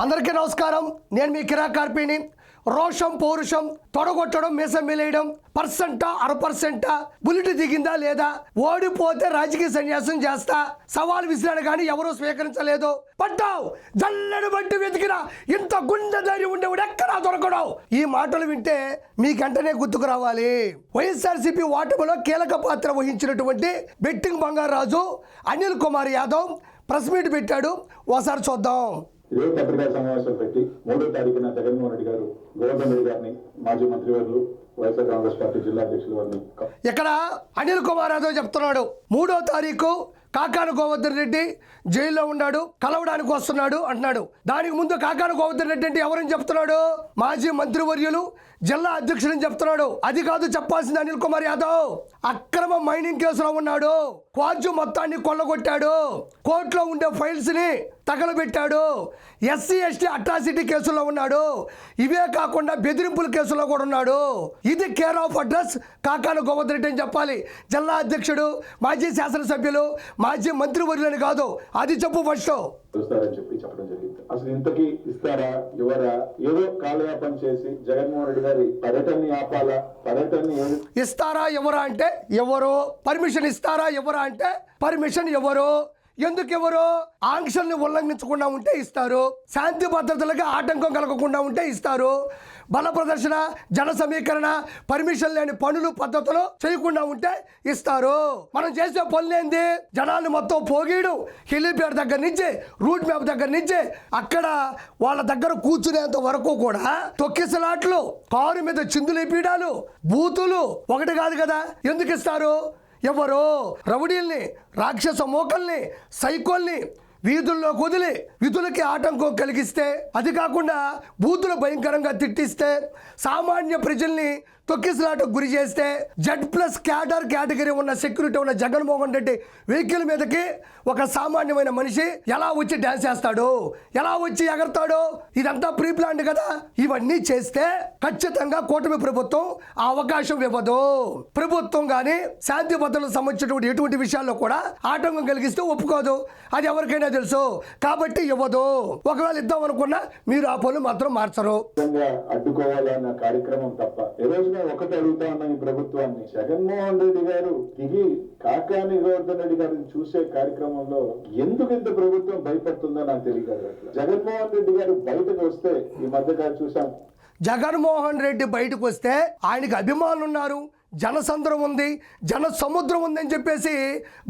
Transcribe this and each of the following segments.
అందరికీ నమస్కారం. నేను మీ కిరాకార్పిని. రోషం పౌరుషం తొడగొట్టడం మీసం మెలేయడం పర్సెంటా 1% బుల్లెట్ దిగిందా లేదా, ఓడిపోతే రాజకీయ సన్యాసం చేస్తా సవాల్ విసిరాడు కానీ ఎవరూ స్వీకరించలేదు. పట్టావు జల్లెడు బట్టి వెతికినా ఇంత గుండె ధైర్యం ఉండేవాడు ఎక్కడా దొరకడం. ఈ మాటలు వింటే మీకంటనే గుర్తుకు రావాలి. వైఎస్ఆర్సీపీ ఓటమిలో కీలక పాత్ర వహించినటువంటి betting Bangaraju Anil Kumar Yadav press meet పెట్టాడు. ఒకసారి చూద్దాం. ఇదే పత్రికా సమావేశం పెట్టి 3వ తారీఖున జగన్మోహన్ రెడ్డి గారు గోవర్ధన్ రెడ్డి గారిని మాజీ మంత్రివర్యులు వైఎస్ఆర్ కాంగ్రెస్ పార్టీ జిల్లా అధ్యక్షులు వారిని ఇక్కడ అనిల్ కుమార్ యాదవ్ చెప్తున్నాడు 3వ తారీఖు కాకాన గోవర్ధన్ రెడ్డి జైల్లో ఉన్నాడు, కలవడానికి వస్తున్నాడు అంటున్నాడు. దానికి ముందు కాకాన గోవర్ధన్ రెడ్డి అంటే ఎవరని చెప్తున్నాడు? మాజీ మంత్రివర్యులు జిల్లా అధ్యక్షుడని చెప్తున్నాడు. అది కాదు చెప్పాల్సింది అనిల్ కుమార్ యాదవ్. అక్రమ మైనింగ్ కేసులో ఉన్నాడు, క్వార్జు మొత్తాన్ని కొల్లగొట్టాడు, కోర్టులో ఉండే ఫైల్స్ ని తగలబెట్టాడు, ఎస్సీ ఎస్టీ అట్రాసిటీ కేసుల్లో ఉన్నాడు, ఇవే కాకుండా బెదిరింపుల కేసులో కూడా ఉన్నాడు. ఇది care of address Kakani Govardhan Reddy అని చెప్పాలి. జిల్లా అధ్యక్షుడు, మాజీ శాసనసభ్యులు, మాజీ మంత్రివర్యులని కాదు, అది చెప్పు ఫస్ట్. చూస్తారని చెప్పడం జరిగింది. అసలు ఇంతకీ ఇస్తారా ఇవ్వరా? ఏదో కాలయాపన చేసి జగన్మోహన్ రెడ్డి గారి పర్యటనని ఆపాలా? పర్యటనని ఇస్తారా ఎవరా అంటే ఎవరు? పర్మిషన్ ఇస్తారా ఎవరా అంటే పర్మిషన్ ఎవరు? ఎందుకు ఎవరు? ఆంక్షల్ని ఉల్లంఘించకుండా ఉంటే ఇస్తారు, శాంతి భద్రతలకు ఆటంకం కలగకుండా ఉంటే ఇస్తారు, బల ప్రదర్శన జన సమీకరణ పర్మిషన్ లేని పనులు పద్ధతులు చేయకుండా ఉంటే ఇస్తారు. మనం చేసే పనులేంది? జనాన్ని మొత్తం పోగీయడం, హెలిపేడ్ దగ్గర నుంచి రూట్ మ్యాప్ దగ్గర నుంచి అక్కడ వాళ్ళ దగ్గర కూర్చునేంత వరకు కూడా తొక్కిసలాట్లు, కారు మీద చిందులేపీడాలు, బూతులు ఒకటి కాదు కదా. ఎందుకు ఇస్తారు? ఎవరు? రౌడీల్ని, రాక్షస మోకల్ని, సైకోల్ని వీధుల్లో కుదిలి విధులకి ఆటంకం కలిగిస్తే, అది కాకుండా బూతులు భయంకరంగా తిట్టిస్తే, సామాన్య ప్రజల్ని తొక్కిసలాటకు గురి చేస్తే, Z+ క్యాడర్ కేటగిరీ ఉన్న సెక్యూరిటీ ఉన్న జగన్మోహన్ రెడ్డి వెహికల్ మీదకి ఒక సామాన్యమైన మనిషి ఎలా వచ్చి డ్యాన్స్ చేస్తాడు, ఎలా వచ్చి ఎగరతాడు? ఇదంతా ప్రీ ప్లాన్డ్ కదా. ఇవన్నీ చేస్తే ఖచ్చితంగా కూటమి ప్రభుత్వం ఆ అవకాశం ఇవ్వదు. ప్రభుత్వం కానీ శాంతి భద్రతలకు సంబంధించినటువంటి ఎటువంటి విషయాల్లో కూడా ఆటంకం కలిగిస్తే ఒప్పుకోదు. అది ఎవరికైనా తెలుసు కాబట్టి ఇవ్వదు. ఒకవేళ ఇద్దాం అనుకున్నా మీరు ఆ పనులు మాత్రం మార్చరు. అడ్డుకోవాలన్న కార్యక్రమం తప్ప ఒకటి అడుగుతా ఉన్న ఈ ప్రభుత్వాన్ని, జగన్మోహన్ రెడ్డి గారు దిగి కాకాని గోవర్ధన్ రెడ్డి గారిని చూసే కార్యక్రమంలో ఎందుకు ఇంత ప్రభుత్వం భయపడుతుందో నాకు తెలియదు. జగన్మోహన్ రెడ్డి గారు బయటకు వస్తే ఈ మధ్య చూసాం, జగన్మోహన్ రెడ్డి బయటకు వస్తే ఆయనకి అభిమానులు ఉన్నారు, జనసంద్రం ఉంది, జన సముద్రం ఉంది అని చెప్పేసి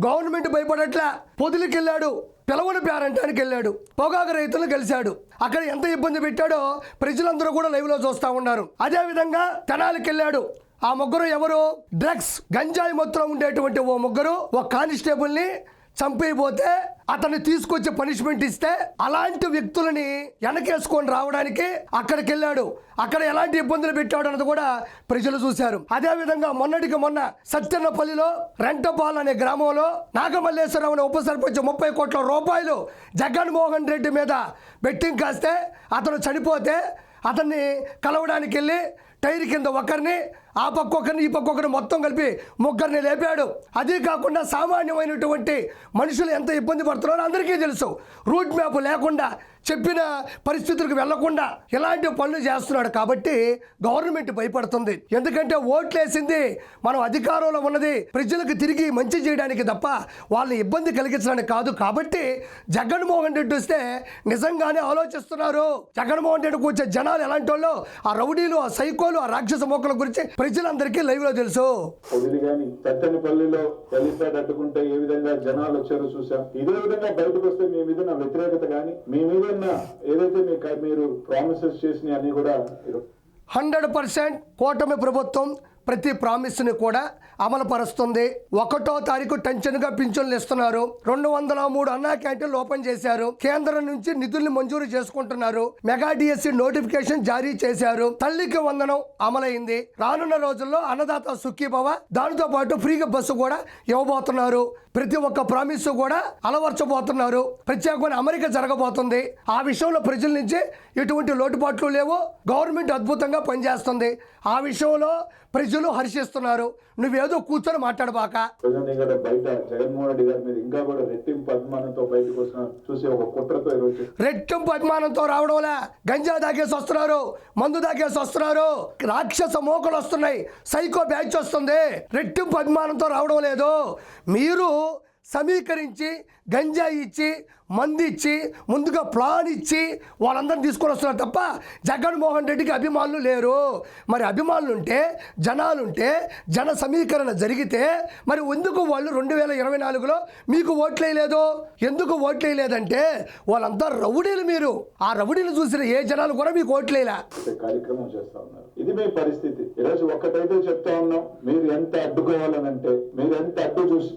గవర్నమెంట్ భయపడట్లా. పొదులకి వెళ్ళాడు, పిలవని పేరంటానికి వెళ్ళాడు, పొగాకు రైతులను కలిశాడు. అక్కడ ఎంత ఇబ్బంది పెట్టాడో ప్రజలందరూ కూడా లైవ్లో చూస్తూ ఉన్నారు. అదేవిధంగా తెనాలికి వెళ్ళాడు. ఆ ముగ్గురు ఎవరు? డ్రగ్స్ గంజాయి మొత్తం ఉండేటువంటి ఓ ముగ్గురు ఒక కానిస్టేబుల్ని చంపైపోతే అతన్ని తీసుకొచ్చి పనిష్మెంట్ ఇస్తే అలాంటి వ్యక్తులని వెనకేసుకొని రావడానికి అక్కడికి వెళ్ళాడు. అక్కడ ఎలాంటి ఇబ్బందులు పెట్టాడు అన్నది కూడా ప్రజలు చూశారు. అదేవిధంగా మొన్నటికి మొన్న సత్యన్నపల్లిలో రెంటపాల్ అనే గ్రామంలో నాగమల్లేశ్వరరావు అనే ఉప సర్పంచ్ 30 కోట్ల రూపాయలు జగన్మోహన్ రెడ్డి మీద బెట్టింగ్ కాస్తే అతను చనిపోతే అతన్ని కలవడానికి వెళ్ళి టైర్ కింద ఒకరిని, ఆ పక్క ఒకరిని, ఈ పక్క ఒకరిని మొత్తం కలిపి ముగ్గురిని లేపాడు. అదే కాకుండా సామాన్యమైనటువంటి మనుషులు ఎంత ఇబ్బంది పడుతున్నారో అందరికీ తెలుసు. రూట్ మ్యాప్ లేకుండా, చెప్పిన పరిస్థితులకు వెళ్లకుండా ఇలాంటి పనులు చేస్తున్నాడు. కాబట్టి గవర్నమెంట్ భయపడుతుంది. ఎందుకంటే ఓట్లేసింది మనం అధికారంలో ఉన్నది ప్రజలకు తిరిగి మంచి చేయడానికి తప్ప వాళ్ళని ఇబ్బంది కలిగించడానికి కాదు. కాబట్టి జగన్మోహన్ రెడ్డి వస్తే నిజంగానే ఆలోచిస్తున్నారు. జగన్మోహన్ రెడ్డికి వచ్చే జనాలు ఎలాంటి వాళ్ళు, ఆ రౌడీలు, ఆ సైకోలు, ఆ రాక్షస మోకల గురించి ప్రజలందరికీ లైవ్ లో తెలుసు. సత్తెనపల్లిలో హెలిప్యాడ్ అడ్డుకుంటే ఏ విధంగా జనాలు వచ్చారో చూసాం. ఇదే విధంగా బయటకు వస్తే మీ మీద నా వ్యతిరేకత కానీ, మీ మీద ఏదైతే మీరు ప్రామిసెస్ చేసినవి అన్ని కూడా 100% కూటమి ప్రభుత్వం ప్రతి ప్రామిస్ని కూడా అమలు పరుస్తుంది. 1వ తారీఖు టెన్షన్గా పింఛన్లు ఇస్తున్నారు. 203 అన్నా క్యాంటీన్లు ఓపెన్ చేశారు. కేంద్రం నుంచి నిధుల్ని మంజూరు చేసుకుంటున్నారు. మెగా డిఎస్సి నోటిఫికేషన్ జారీ చేశారు. తల్లికి వందనం అమలైంది. రానున్న రోజుల్లో అన్నదాత సుఖీభవ, దానితో పాటు ఫ్రీగా బస్సు కూడా ఇవ్వబోతున్నారు. ప్రతి ఒక్క ప్రామిస్ కూడా అలవర్చబోతున్నారు. ప్రత్యేకమైన అమరిక జరగబోతుంది. ఆ విషయంలో ప్రజల నుంచి ఎటువంటి లోటుపాట్లు లేవు. గవర్నమెంట్ అద్భుతంగా పనిచేస్తుంది. ఆ విషయంలో ప్రజలు ప్రజలు హర్షిస్తున్నారు. నువ్వేదో కూర్చొని మాట్లాడబాక. ప్రజల్ని కూడా బయట జగన్మోహన్ రెడ్డి గారి మీద ఇంకా కూడా రెట్టింపు అభిమానంతో బయటకు వస్తున్న చూసి ఒక కుట్రతో ఈరోజు రెట్టింపు అభిమానంతో రావడంలా గంజా దాగేసి వస్తున్నారు, మందు దాగేసి వస్తున్నారు, రాక్షస మోకలు వస్తున్నాయి, సైకో బ్యాచ్ వస్తుంది. రెట్టింపు అభిమానంతో రావడం లేదు. మీరు సమీకరించి గంజాయి ఇచ్చి మంది ఇచ్చి ముందుగా ప్లాన్ ఇచ్చి వాళ్ళందరినీ తీసుకొని వస్తున్నారు తప్ప జగన్మోహన్ రెడ్డికి అభిమానులు లేరు. మరి అభిమానులు ఉంటే జనాలుంటే జన సమీకరణ జరిగితే మరి ఎందుకు వాళ్ళు 2024లో మీకు ఓట్లేయలేదు? ఎందుకు ఓట్లేయలేదంటే వాళ్ళంతా రౌడీలు. మీరు ఆ రౌడీలు చూసిన ఏ జనాలు కూడా మీకు ఓట్లేలా కార్యక్రమం చేస్తా ఉన్నారు. ఇది మీ పరిస్థితి. ఈరోజు ఒక్కటైతే చెప్తా ఉన్నాం, మీరు ఎంత అడ్డుకోవాలనంటే, మీరు ఎంత అడ్డు చూసి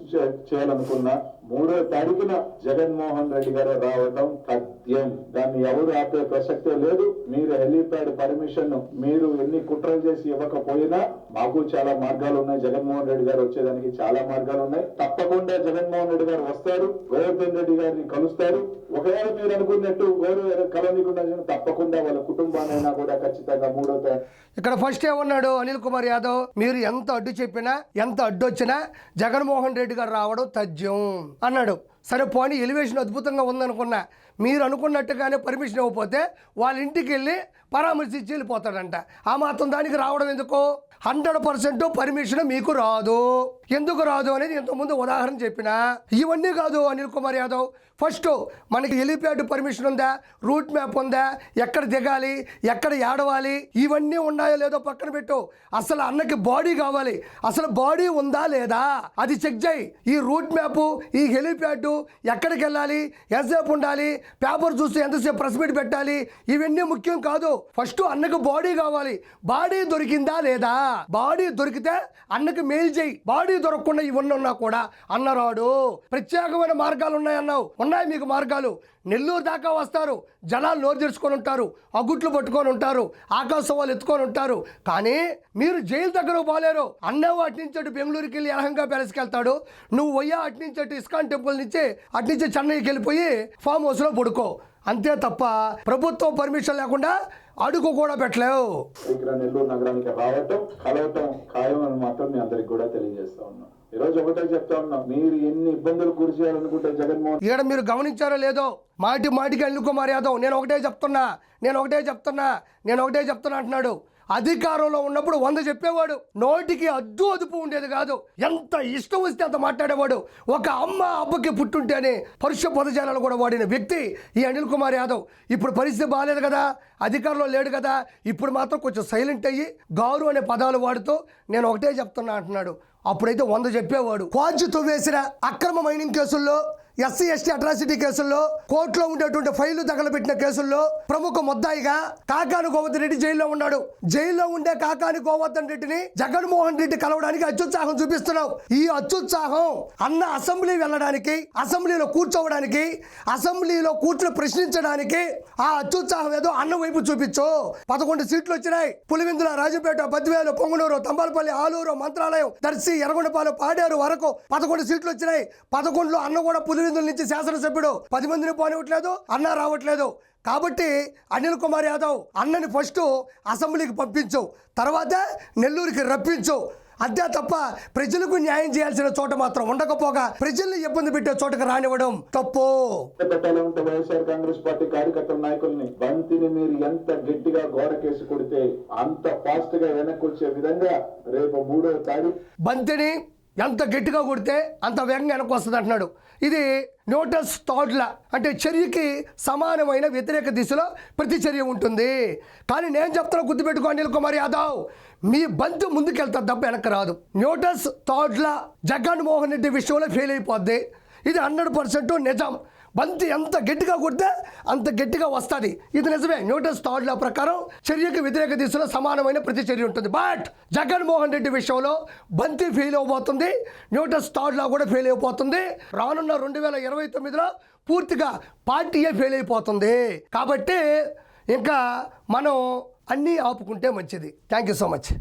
చేయాలనుకున్నా 3వ తారీఖున జగన్మోహన్ రెడ్డి గారు రావడం తథ్యం. దాన్ని ఎవరు ఆపే ప్రసక్తే లేదు. మీరు హెలీప్యాడ్ పర్మిషన్ మీరు ఎన్ని కుట్రలు చేసి ఇవ్వకపోయినా మాకు చాలా మార్గాలు ఉన్నాయి. జగన్మోహన్ రెడ్డి గారు వచ్చేదానికి చాలా మార్గాలు ఉన్నాయి. తప్పకుండా జగన్మోహన్ రెడ్డి గారు వస్తారు, గోవర్ధన్ రెడ్డి గారిని కలుస్తారు. ఒకవేళ మీరు అనుకున్నట్టు కలవనీకుండా తప్పకుండా వాళ్ళ కుటుంబానైనా కూడా ఖచ్చితంగా 3వ తారీఖు. ఇక్కడ ఫస్ట్ ఏమన్నాడు అనిల్ కుమార్ యాదవ్, మీరు ఎంత అడ్డు చెప్పినా ఎంత అడ్డు వచ్చినా జగన్మోహన్ రెడ్డి గారు రావడం తథ్యం అన్నాడు. సరే పోనీ ఎలివేషన్ అద్భుతంగా ఉందనుకున్నా, మీరు అనుకున్నట్టుగానే పర్మిషన్ ఇవ్వకపోతే వాళ్ళ ఇంటికి వెళ్ళి పరామర్శించి వెళ్ళిపోతాడంట. ఆ మాత్రం దానికి రావడం ఎందుకు? 100% పర్మిషన్ మీకు రాదు. ఎందుకు రాదు అనేది ఇంతకుముందు ఉదాహరణ చెప్పిన. ఇవన్నీ కాదు అనిల్ కుమార్ యాదవ్. ఫస్ట్ మనకి హెలిప్యాడ్ పర్మిషన్ ఉందా, రూట్ మ్యాప్ ఉందా, ఎక్కడ దిగాలి, ఎక్కడ ఏడవాలి, ఇవన్నీ ఉన్నాయో లేదో పక్కన పెట్టు. అసలు అన్నకి బాడీ కావాలి. అసలు బాడీ ఉందా లేదా అది చెక్ చేయి. ఈ రూట్ మ్యాప్, ఈ హెలిప్యాడ్, ఎక్కడికి వెళ్ళాలి, ఎంతసేపు ఉండాలి, పేపర్ చూస్తే ఎంతసేపు ప్రెస్ మీట్ పెట్టాలి, ఇవన్నీ ముఖ్యం కాదు. ఫస్ట్ అన్నకు బాడీ కావాలి. బాడీ దొరికిందా లేదా? బాడీ దొరికితే అన్నకి మెయిల్ చేయి. బాడీ దొరకకుండా ఇవన్నీ ఉన్నా కూడా అన్నరాడు. ప్రత్యేకమైన మార్గాలు ఉన్నాయన్నావు. ఉన్నాయి మీకు మార్గాలు. నెల్లూరు దాకా వస్తారు, జనాలు నోరు తెరుచుకొని ఉంటారు, అగుట్లు పట్టుకొని ఉంటారు, ఆకాశవాళ్ళు ఎత్తుకొని ఉంటారు. కానీ మీరు జైలు దగ్గర పోలేరు. అన్నవు అటు నుంచి అటు బెంగళూరుకి వెళ్ళి ఎలహంగా ప్యాలెస్కి వెళ్తాడు. నువ్వు పోయా అటు నుంచి అటు ఇస్కాన్ టెంపుల్ నుంచి అటు నుంచి చెన్నైకి వెళ్ళిపోయి ఫామ్ హౌస్లో పడుకో. అంతే తప్ప ప్రభుత్వం పర్మిషన్ లేకుండా అడుగు కూడా పెట్టలేవు. ఇక్కడ నెల్లూరు నగరానికి రావటం కలవటం ఖాయం అని మాత్రం మీ అందరికి కూడా తెలియజేస్తా ఉన్నాం. ఈ రోజు ఒకటే చెప్తా ఉన్నాం, మీరు ఎన్ని ఇబ్బందులు గురి చేయాలనుకుంటే జగన్మోహన్ ఇక్కడ మీరు గమనించారో లేదో మాటికి అనిల్ కుమార్ యాదవ్ నేను ఒకటే చెప్తున్నా అంటున్నాడు. అధికారంలో ఉన్నప్పుడు 100 చెప్పేవాడు. నోటికి అదుపు ఉండేది కాదు. ఎంత ఇష్టం వస్తే అంత మాట్లాడేవాడు. ఒక అమ్మ అబ్బకి పుట్టుంటేనే పరుష పదజాలాలు కూడా వాడిన వ్యక్తి ఈ అనిల్ కుమార్ యాదవ్. ఇప్పుడు పరిస్థితి బాగాలేదు కదా, అధికారంలో లేడు కదా, ఇప్పుడు మాత్రం కొంచెం సైలెంట్ అయ్యి గారు అనే పదాలు వాడుతూ నేను ఒకటే చెప్తున్నా అంటున్నాడు. అప్పుడైతే 100 చెప్పేవాడు. క్వాడ్జితో వేసిన అక్రమ మైనింగ్ కేసుల్లో, ఎస్సీ ఎస్టీ అట్రాసిటీ కేసుల్లో, కోర్టులో ఉండేటువంటి ఫైళ్లు తగలబెట్టిన కేసుల్లో ప్రముఖ ముద్దాయిగా కాకాని గోవర్ధన్ రెడ్డి జైల్లో ఉన్నాడు. జైల్లో ఉండే కాకాని గోవర్ధన్ రెడ్డిని జగన్మోహన్ రెడ్డి కలవడానికి అత్యుత్సాహం చూపిస్తున్నావు. ఈ అత్యుత్సాహం అన్న అసెంబ్లీ వెళ్ళడానికి, అసెంబ్లీలో కూర్చోవడానికి, అసెంబ్లీలో కూర్చుని ప్రశ్నించడానికి ఆ అత్యుత్సాహం ఏదో అన్న వైపు చూపించు. 11 సీట్లు వచ్చినాయి. పులివెందుల, రాజపేట, బద్వేలు, పొంగనూరు, తంబాలపల్లి, ఆలూరు, మంత్రాలయం, దర్శి, ఎర్రగొండపాలెం, పాడేరు వరకు 11 సీట్లు వచ్చినాయి. 11లో అన్న కూడా పులివెందుల నుంచి శాసనసభ్యుడు 10 మందిని పోనివ్వట్లేదు, అన్న రావట్లేదు. కాబట్టి అనిల్ కుమార్ యాదవ్ అన్నని ఫస్ట్ అసెంబ్లీకి పంపించు, తర్వాత నెల్లూరుకి రప్పించు. అంతే తప్ప ప్రజలకు న్యాయం చేయాల్సిన చోట మాత్రం ఉండకపోగా ప్రజల్ని ఇబ్బంది పెట్టే చోటకు రానివ్వడం తప్పు. పెట్టాలంటే వైఎస్ఆర్ కాంగ్రెస్ పార్టీ కార్యకర్తల నాయకుల్ని బంతిని మీరు ఎంత గట్టిగా గోడకేసి కొడితే అంత ఫాస్ట్ గా వెనక్కి వచ్చే విధంగా రేపు 3వ తారీఖు బంతిని ఎంత గట్టిగా కొడితే అంత వేగంగా వెనక్కి వస్తుంది అంటున్నాడు. ఇది న్యూటన్స్ థాట్లా, అంటే చర్యకి సమానమైన వ్యతిరేక దిశలో ప్రతిచర్య ఉంటుంది. కానీ నేను చెప్తున్నా, గుర్తుపెట్టుకో అనిల్ కుమార్ యాదవ్, మీ బంతి ముందుకెళ్తా తప్ప వెనక్కి రాదు. న్యూటన్స్ థాట్లా జగన్మోహన్ రెడ్డి విషయంలో ఫెయిల్ అయిపోద్ది. ఇది 100% నిజం. బంతి ఎంత గట్టిగా కొడితే అంత గట్టిగా వస్తుంది. ఇది నిజమే. న్యూటన్స్ థర్డ్ లా ప్రకారం చర్యకు వ్యతిరేక దిశలో సమానమైన ప్రతిచర్య ఉంటుంది. బట్ జగన్మోహన్ రెడ్డి విషయంలో బంతి ఫెయిల్ అవబోతుంది, న్యూటన్స్ థర్డ్ లా కూడా ఫెయిల్ అయిపోతుంది. రానున్న 2029లో పూర్తిగా పార్టీయే ఫెయిల్ అయిపోతుంది. కాబట్టి ఇంకా మనం అన్నీ ఆపుకుంటే మంచిది. Thank you so much.